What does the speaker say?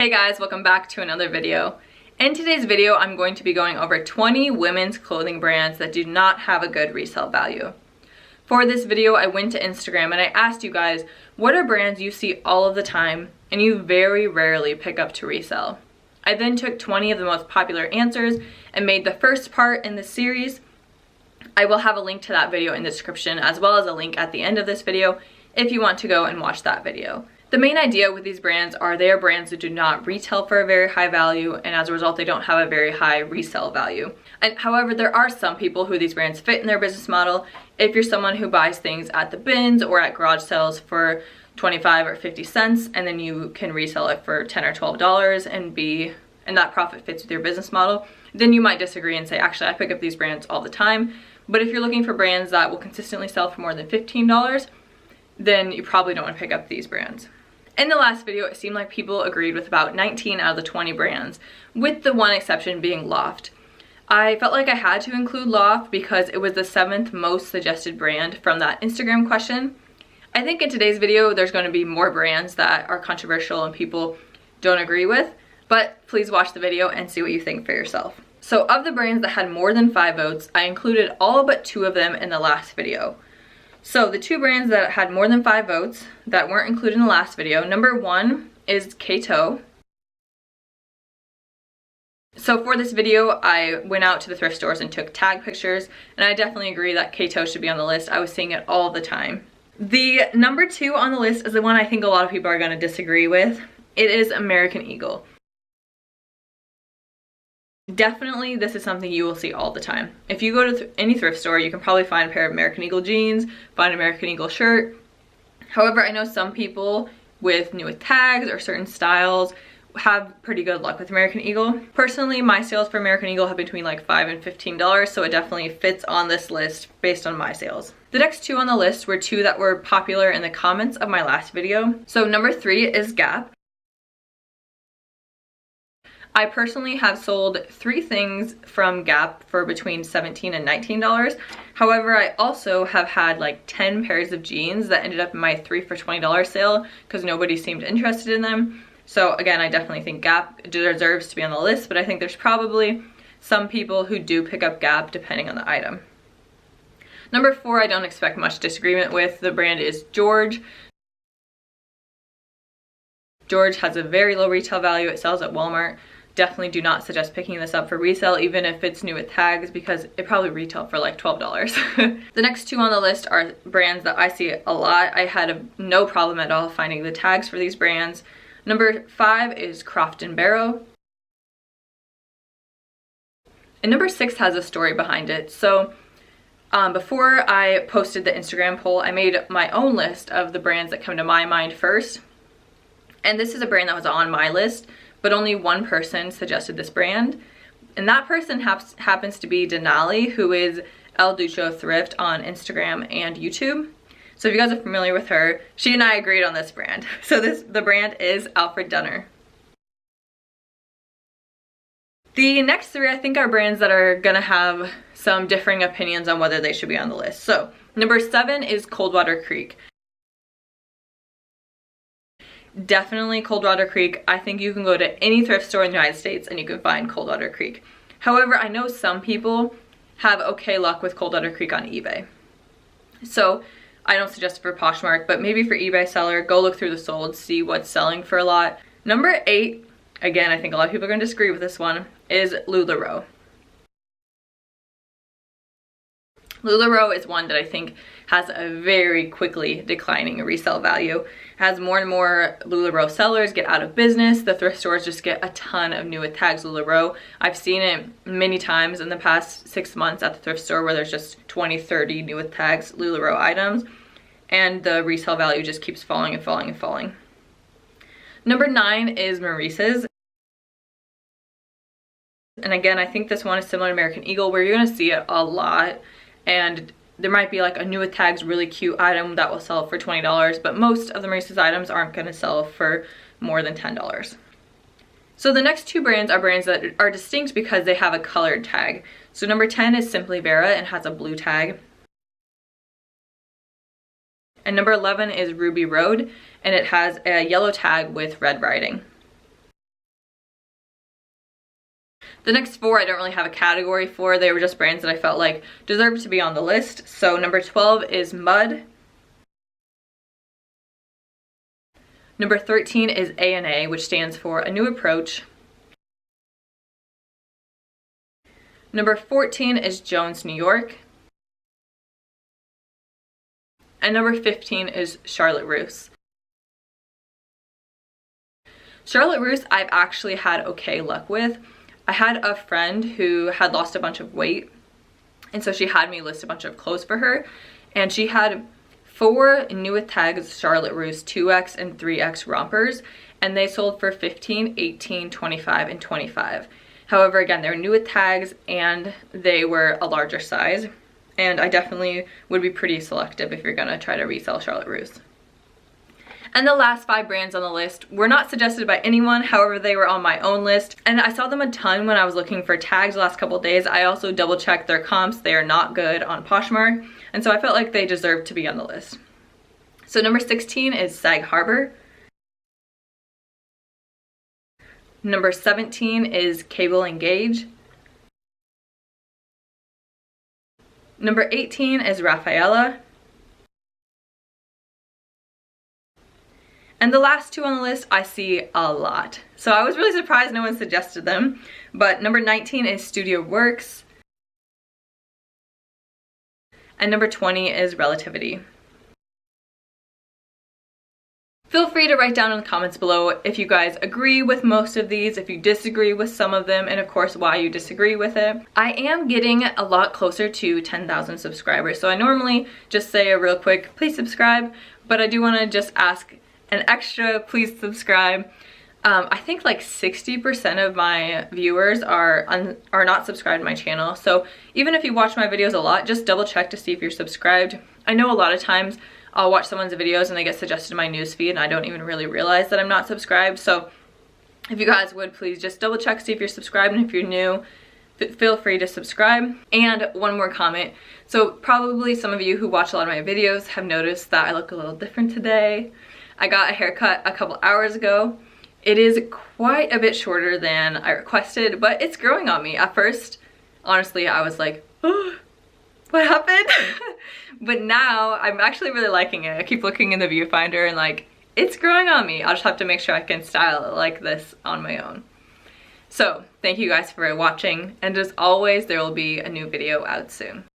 Hey guys, welcome back to another video. In today's video, I'm going to be going over 20 women's clothing brands that do not have a good resale value. For this video, I went to Instagram and I asked you guys, what are brands you see all of the time and you very rarely pick up to resell? I then took 20 of the most popular answers and made the first part in this series. I will have a link to that video in the description as well as a link at the end of this video if you want to go and watch that video. The main idea with these brands are they are brands that do not retail for a very high value, and as a result they don't have a very high resale value. And however, there are some people who these brands fit in their business model. If you're someone who buys things at the bins or at garage sales for 25 or 50 cents and then you can resell it for $10 or $12 and that profit fits with your business model, then you might disagree and say, actually I pick up these brands all the time. But if you're looking for brands that will consistently sell for more than $15, then you probably don't want to pick up these brands. In the last video, it seemed like people agreed with about 19 out of the 20 brands, with the one exception being Loft. I felt like I had to include Loft because it was the 7th most suggested brand from that Instagram question. I think in today's video, there's going to be more brands that are controversial and people don't agree with, but please watch the video and see what you think for yourself. So of the brands that had more than 5 votes, I included all but 2 of them in the last video. So the 2 brands that had more than 5 votes that weren't included in the last video, number 1 is Cato. So for this video, I went out to the thrift stores and took tag pictures, and I definitely agree that Cato should be on the list. I was seeing it all the time. The number 2 on the list is the one I think a lot of people are going to disagree with. It is American Eagle. Definitely, this is something you will see all the time. If you go to any thrift store, you can probably find a pair of American Eagle jeans, find an American Eagle shirt. However, I know some people with new tags or certain styles have pretty good luck with American Eagle. Personally, my sales for American Eagle have between like $5 and $15, so it definitely fits on this list based on my sales. The next 2 on the list were 2 that were popular in the comments of my last video. So number 3 is Gap. I personally have sold 3 things from Gap for between $17 and $19. However, I also have had like 10 pairs of jeans that ended up in my 3 for $20 sale because nobody seemed interested in them. So again, I definitely think Gap deserves to be on the list, but I think there's probably some people who do pick up Gap depending on the item. Number 4, I don't expect much disagreement with. The brand is George. George has a very low retail value. It sells at Walmart. Definitely do not suggest picking this up for resale, even if it's new with tags, because it probably retail for like $12. The next 2 on the list are brands that I see a lot. I had no problem at all finding the tags for these brands. Number 5 is Croft Barrow. And number 6 has a story behind it. So before I posted the Instagram poll, I made my own list of the brands that come to my mind first. And this is a brand that was on my list, but only one person suggested this brand. And that person happens to be Denali, who is El Ducho Thrift on Instagram and YouTube. So if you guys are familiar with her, she and I agreed on this brand. So the brand is Alfred Dunner. The next 3 I think are brands that are gonna have some differing opinions on whether they should be on the list. So number 7 is Coldwater Creek. Definitely Coldwater Creek. I think you can go to any thrift store in the United States and you can find Coldwater Creek. However, I know some people have okay luck with Coldwater Creek on eBay. So I don't suggest it for Poshmark, but maybe for eBay seller, go look through the sold, see what's selling for a lot. Number 8, again, I think a lot of people are going to disagree with this one, is Lularoe. Lularoe is one that I think has a very quickly declining resale value. As more and more Lularoe sellers get out of business, the thrift stores just get a ton of new with tags Lularoe. I've seen it many times in the past 6 months at the thrift store where there's just 20, 30 new with tags Lularoe items, and the resale value just keeps falling and falling and falling. Number 9 is Maurices. And again, I think this one is similar to American Eagle where you're going to see it a lot. And there might be like a new with tags really cute item that will sell for $20, but most of the Maurices items aren't going to sell for more than $10. So the next 2 brands are brands that are distinct because they have a colored tag. So number 10 is Simply Vera and has a blue tag. And number 11 is Ruby Road, and it has a yellow tag with red writing. The next 4 I don't really have a category for. They were just brands that I felt like deserved to be on the list. So number 12 is Mud. Number 13 is a.n.a, which stands for A New Approach. Number 14 is Jones, New York. And number 15 is Charlotte Russe. Charlotte Russe I've actually had okay luck with. I had a friend who had lost a bunch of weight, and so she had me list a bunch of clothes for her, and she had 4 new with tags Charlotte Russe 2X and 3X rompers, and they sold for $15, $18, $25, and $25. However, again, they were new with tags and they were a larger size, and I definitely would be pretty selective if you're gonna try to resell Charlotte Russe. And the last 5 brands on the list were not suggested by anyone, however they were on my own list. And I saw them a ton when I was looking for tags the last couple of days. I also double checked their comps. They are not good on Poshmark. And so I felt like they deserved to be on the list. So number 16 is Sag Harbor. Number 17 is Cable and Gauge. Number 18 is Rafaella. And the last 2 on the list I see a lot. So I was really surprised no one suggested them. But number 19 is Studio Works. And number 20 is Relativity. Feel free to write down in the comments below if you guys agree with most of these, if you disagree with some of them, and of course why you disagree with it. I am getting a lot closer to 10,000 subscribers, so I normally just say a real quick, please subscribe, but I do want to just ask an extra please subscribe. I think like 60% of my viewers are not subscribed to my channel, so even if you watch my videos a lot, just double check to see if you're subscribed. I know a lot of times I'll watch someone's videos and they get suggested in my newsfeed and I don't even really realize that I'm not subscribed, so if you guys would please just double check, see if you're subscribed, and if you're new, feel free to subscribe. And one more comment. So probably some of you who watch a lot of my videos have noticed that I look a little different today. I got a haircut a couple hours ago. It is quite a bit shorter than I requested, but it's growing on me. At first, honestly, I was like, oh, what happened? But now I'm actually really liking it. I keep looking in the viewfinder and like, it's growing on me. I'll just have to make sure I can style it like this on my own. So thank you guys for watching, and as always, there will be a new video out soon.